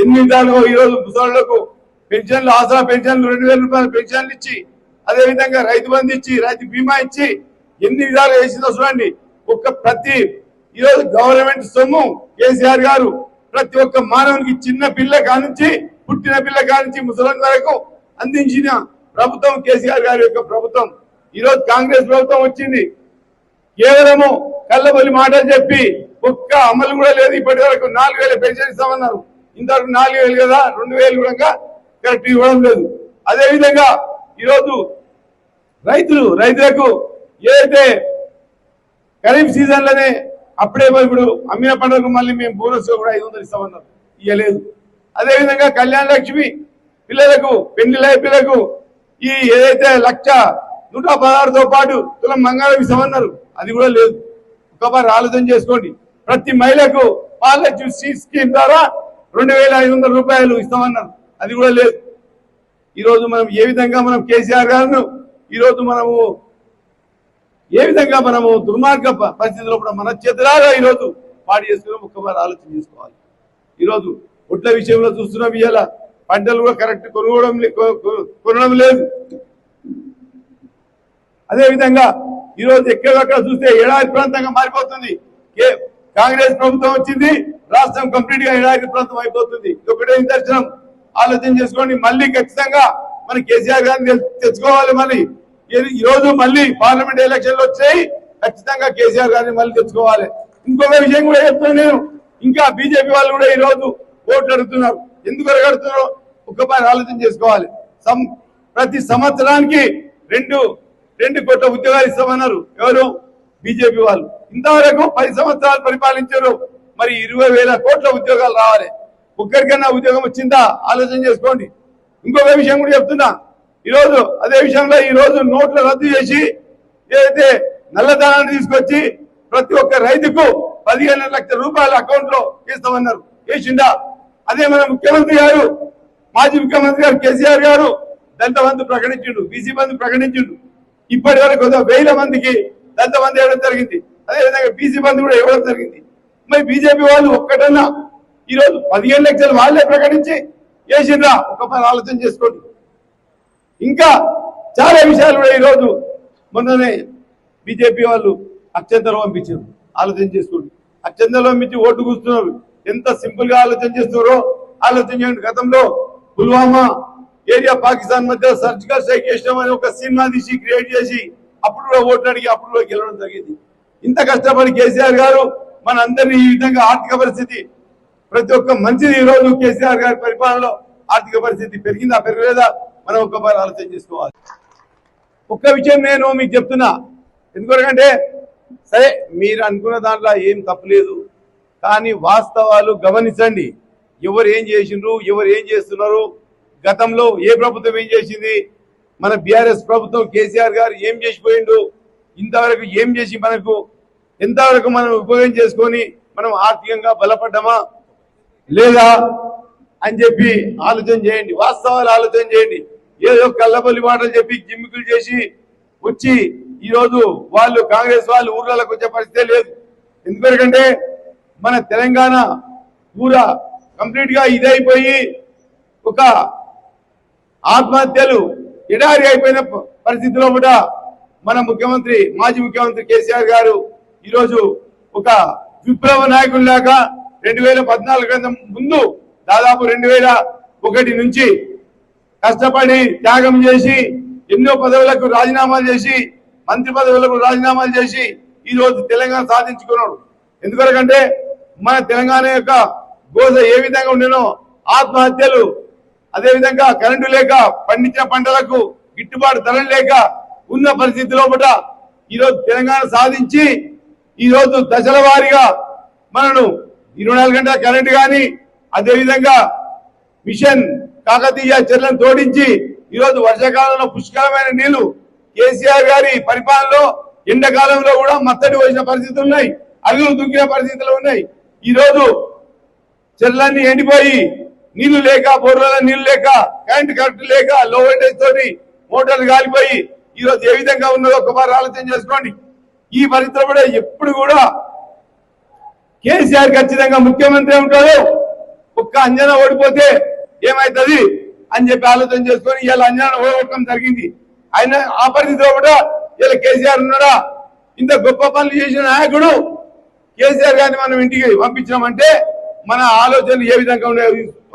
ఎన్ని విధాలుగా ఈ రోజు ముసళ్లకు పెన్షన్లు, ఆసరా పెన్షన్లు, 2000 రూపాయల పెన్షన్లు ఇచ్చి, అదేవిధంగా రైతు బంధు ఇచ్చి, రైతు బీమా ఇచ్చి ఎన్ని విధాలుగా వేసిందో చూడండి. ప్రతి ఈరోజు గవర్నమెంట్ సొమ్ము కేసీఆర్ గారు ప్రతి ఒక్క మానవునికి, చిన్న పిల్ల కానుంచి పుట్టిన పిల్ల కానుంచి ముసలి వరకు అందించిన ప్రభుత్వం కేసీఆర్ గారి యొక్క ప్రభుత్వం. ఈరోజు కాంగ్రెస్ ప్రభుత్వం వచ్చింది, కేవలము కళ్ళబొల్లి మాటలు చెప్పి ఒక్క అమలు కూడా లేదు. ఇప్పటి వరకు 4000 పెన్షన్ ఇస్తామన్నారు, ఇంతవరకు 4000 కదా, 2000 కూడా కరెక్ట్ ఇవ్వడం లేదు. అదేవిధంగా ఈరోజు రైతులకు ఏదైతే ఖరీఫ్ సీజన్లోనే అప్పుడే ఇప్పుడు అమ్మిన పండుగకు మళ్ళీ మేము బోనస్ కూడా 500 ఇస్తామన్నారు, ఇవ్వలేదు. అదేవిధంగా కళ్యాణ లక్ష్మి పిల్లలకు, పెళ్లిళ్ళ పిల్లలకు ఈ ఏదైతే 1,116తో పాటు తులం మంగళం ఇస్తామన్నారు, అది కూడా లేదు. ఒకసారి ఆలోచన చేసుకోండి. ప్రతి మహిళకు మహాలక్ష్మి స్కీమ్ ద్వారా 2,500 రూపాయలు ఇస్తామన్నారు, అది కూడా లేదు. ఈరోజు మనం ఏ విధంగా మనం కేసీఆర్ గారు ఈరోజు మనము ఏ విధంగా మనము దుర్మార్గ పరిస్థితుల్లో కూడా మన చేతులారా ఈరోజు పాడి చేసుకున్నాం, ఒక్కసారి ఆలోచన చేసుకోవాలి. ఈరోజు ఒడ్ల విషయంలో చూస్తున్నాం, ఇవాళ పంటలు కూడా కరెక్ట్ కొనడం లేదు. అదేవిధంగా ఈరోజు ఎక్కడక్కడ చూస్తే ఎడారి ప్రాంతంగా మారిపోతుంది. కాంగ్రెస్ ప్రభుత్వం వచ్చింది, రాష్ట్రం కంప్లీట్ గా ఎడారి ప్రాంతం అయిపోతుంది. ఒకటే దర్శనం ఆలోచన చేసుకోండి. మళ్ళీ ఖచ్చితంగా మన కేసీఆర్ గారిని తెచ్చుకోవాలి. మళ్ళీ ఈ రోజు మళ్ళీ పార్లమెంట్ ఎలక్షన్లు వచ్చాయి, ఖచ్చితంగా కేసీఆర్ గారిని మళ్ళీ తెచ్చుకోవాలి. ఇంకొక విషయం కూడా చెప్తున్నాను నేను, ఇంకా బీజేపీ వాళ్ళు కూడా ఈ రోజు ఓట్లు అడుగుతున్నారు. ఎందుకు అడుగుతున్నారో ఒక్కసారి ఆలోచన చేసుకోవాలి. ప్రతి సంవత్సరానికి 2 కోట్ల ఉద్యోగాలు ఇస్తామన్నారు ఎవరు? బీజేపీ వాళ్ళు. ఇంతవరకు 10 సంవత్సరాలు పరిపాలించారు, మరి 20,000 కోట్ల ఉద్యోగాలు రావాలి. ఒక్కరికన్నా ఉద్యోగం వచ్చిందా? ఆలోచన చేసుకోండి. ఇంకొక విషయం కూడా చెప్తున్నా, ఈరోజు అదే విషయంలో ఈరోజు నోట్లు రద్దు చేసి ఏదైతే నల్లధనాన్ని తీసుకొచ్చి ప్రతి ఒక్క రైతుకు 15 లక్షల రూపాయల అకౌంట్ లో వేస్తామన్నారు, వేసిందా? అదే మన ముఖ్యమంత్రి గారు, మాజీ ముఖ్యమంత్రి గారు కేసీఆర్ గారు దళిత బంధు ప్రకటించిండు, బీసీ బంధు ప్రకటించిండు. ఇప్పటి వరకు 1000 మందికి దళిత బంధు ఇవ్వడం జరిగింది, అదేవిధంగా బీసీ బంధు కూడా ఇవ్వడం జరిగింది. మరి బీజేపీ వాళ్ళు ఒక్కటన్నా ఈరోజు 15 లక్షలు వాళ్ళే ప్రకటించి వేసిండ్రా? ఒకసారి ఆలోచన చేసుకోండి. ఇంకా చాలా విషయాలు కూడా ఈరోజు మొన్ననే బీజేపీ వాళ్ళు అక్షంతలు పంపించారు, ఆలోచన చేసుకోండి. అక్షంతలు పంపించి ఓటు కూస్తున్నారు. ఎంత సింపుల్ గా ఆలోచన చేస్తున్నారో ఆలోచన చేయండి. గతంలో పుల్వామా ఏరియా పాకిస్తాన్ మధ్య సర్జికల్ స్ట్రైక్ చేసినాం అని ఒక సినిమా తీసి క్రియేట్ చేసి అప్పుడు కూడా ఓట్లు అడిగి అప్పుడు కూడా గెలవడం జరిగింది. ఇంత కష్టపడి కేసీఆర్ గారు మన అందరినీ ఈ విధంగా ఆర్థిక పరిస్థితి ప్రతి ఒక్క మంచిది ఈ రోజు కేసీఆర్ గారి పరిపాలనలో ఆర్థిక పరిస్థితి పెరిగిందా పెరగలేదా మనం ఒక్కసారి ఆలోచన చేసుకోవాలి. ఒక్క విషయం నేను మీకు చెప్తున్నా, ఎందుకంటే సరే మీరు అనుకున్న దాంట్లో ఏం తప్పులేదు, కానీ వాస్తవాలు గమనించండి. ఎవరు ఏం చేసిండ్రు, ఎవరు ఏం చేస్తున్నారు, గతంలో ఏ ప్రభుత్వం ఏం చేసింది, మన బీఆర్ఎస్ ప్రభుత్వం కేసీఆర్ గారు ఏం చేసిపోయిండు, ఇంతవరకు ఏం చేసి మనకు ఎంతవరకు మనం ఉపయోగం చేసుకొని మనం ఆర్థికంగా బలపడ్డామా లేదా అని చెప్పి ఆలోచన చేయండి. వాస్తవాలు ఆలోచన చేయండి. ఏదో కళ్ళబొల్లి మాటలు చెప్పి జిమ్మికులు చేసి వచ్చి ఈరోజు వాళ్ళు కాంగ్రెస్ వాళ్ళు ఊర్లకు వచ్చే పరిస్థితే లేదు. ఎందుకంటే మన తెలంగాణ పూరా కంప్లీట్ గా ఇదైపోయి ఒక ఆత్మహత్యలు ఎడారి అయిపోయిన పరిస్థితిలో కూడా మన ముఖ్యమంత్రి, మాజీ ముఖ్యమంత్రి కేసీఆర్ గారు ఈరోజు ఒక విప్లవ నాయకుల్లాగా 2014 కన్నా ముందు దాదాపు 2001 నుంచి కష్టపడి త్యాగం చేసి ఎన్నో పదవులకు రాజీనామాలు చేసి, మంత్రి పదవులకు రాజీనామాలు చేసి ఈరోజు తెలంగాణ సాధించుకున్నాడు. ఎందుకంటే మన తెలంగాణ యొక్క గోస ఏ విధంగా ఉండేనో, ఆత్మహత్యలు, అదేవిధంగా కరెంటు లేక పండించిన పంటలకు గిట్టుబాటు ధరలు లేక ఉన్న పరిస్థితిలో కూడా ఈరోజు తెలంగాణ సాధించి ఈరోజు దశల వారీగా మనను 24 గంటల కరెంటు కానీ, అదేవిధంగా మిషన్ కాకతీయ చెర్లను తోడించి ఈరోజు వర్షాకాలంలో పుష్కలమైన నీళ్లు కేసీఆర్ గారి పరిపాలనలో ఎండాకాలంలో కూడా మత్తడి వచ్చిన పరిస్థితులు ఉన్నాయి, అల్లులు దుంకిన పరిస్థితులు ఉన్నాయి. ఈరోజు చెర్లన్నీ ఎండిపోయి నీళ్లు లేక, బోర్ల నీళ్లు లేక, కరెంటు లేక, లో వోల్టేజ్ తోటి మోటార్లు కాలిపోయి ఈరోజు ఏ విధంగా ఉన్నదో ఒకసారి ఆలోచన చేసుకోండి. ఈ పరిస్థితులు కూడా ఎప్పుడు కూడా కేసీఆర్ ఖచ్చితంగా ముఖ్యమంత్రి ఉంటాడు, ఒక్క అంజనా ఓడిపోతే ఏమైతుంది అని చెప్పి ఆలోచన చేసుకొని ఇలా అంజనా ఓడగొట్టడం జరిగింది. ఆయన ఆ పరిస్థితిలో కూడా ఇలా కేసీఆర్ ఉన్నాడా? ఇంత గొప్ప పనులు చేసిన నాయకుడు కేసీఆర్ గారిని మనం ఇంటికి పంపించినామంటే మన ఆలోచనలు ఏ విధంగా ఉన్నాయో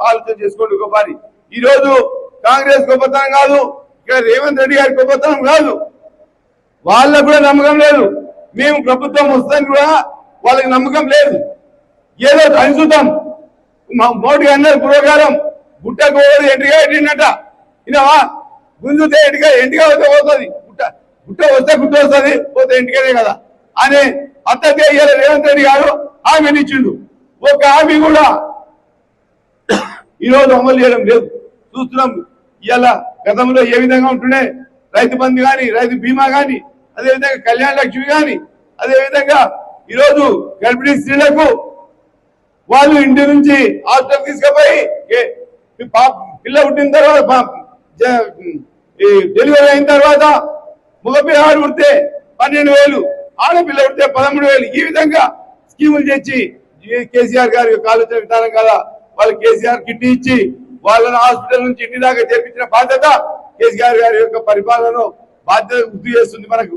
ఆలోచన చేసుకోండి. గొప్పని ఈ రోజు కాంగ్రెస్ గొప్పతనం కాదు, ఇక్కడ రేవంత్ రెడ్డి గారి గొప్పతనం కాదు. వాళ్ళకు కూడా నమ్మకం లేదు. మేము ప్రభుత్వం వస్తానికి కూడా వాళ్ళకి నమ్మకం లేదు. ఏదో అనుసూతం మోడీ అన్నారు పురోగారం గుట్టకు ఎంటిగా ఎట్టిందట ఇనవా గుంజుతే ఎంటిగా వస్తే పోతుంది, గుట్ట వస్తే గుట్ట వస్తుంది, పోతే ఎంటికనే కదా అని అత్తతే రేవంత్ రెడ్డి గారు హామీని ఇచ్చిండు. ఒక హామీ కూడా ఈరోజు అమలు చేయడం లేదు. చూస్తున్నాం ఇవాళ గతంలో ఏ విధంగా ఉంటుండే రైతు బంధు కానీ, రైతు బీమా కానీ, అదేవిధంగా కళ్యాణ లక్ష్మి కానీ, అదేవిధంగా ఈరోజు గర్భిణీ స్త్రీలకు వాళ్ళు ఇంటి నుంచి హాస్పిటల్ తీసుకుపోయి పిల్ల పుట్టిన తర్వాత డెలివరీ అయిన తర్వాత మగపిల్లాడు పుడితే 12,000, ఆడపిల్ల పుడితే 13,000 ఈ విధంగా స్కీములు తెచ్చి కేసీఆర్ గారి యొక్క ఆలోచన విధానం కదా వాళ్ళు కేసీఆర్ కిట్ ఇచ్చి వాళ్ళని హాస్పిటల్ నుంచి ఇంటి దాకా చేర్పించిన బాధ్యత కేసీఆర్ గారి యొక్క పరిపాలన బాధ్యత గుర్తు చేస్తుంది మనకు.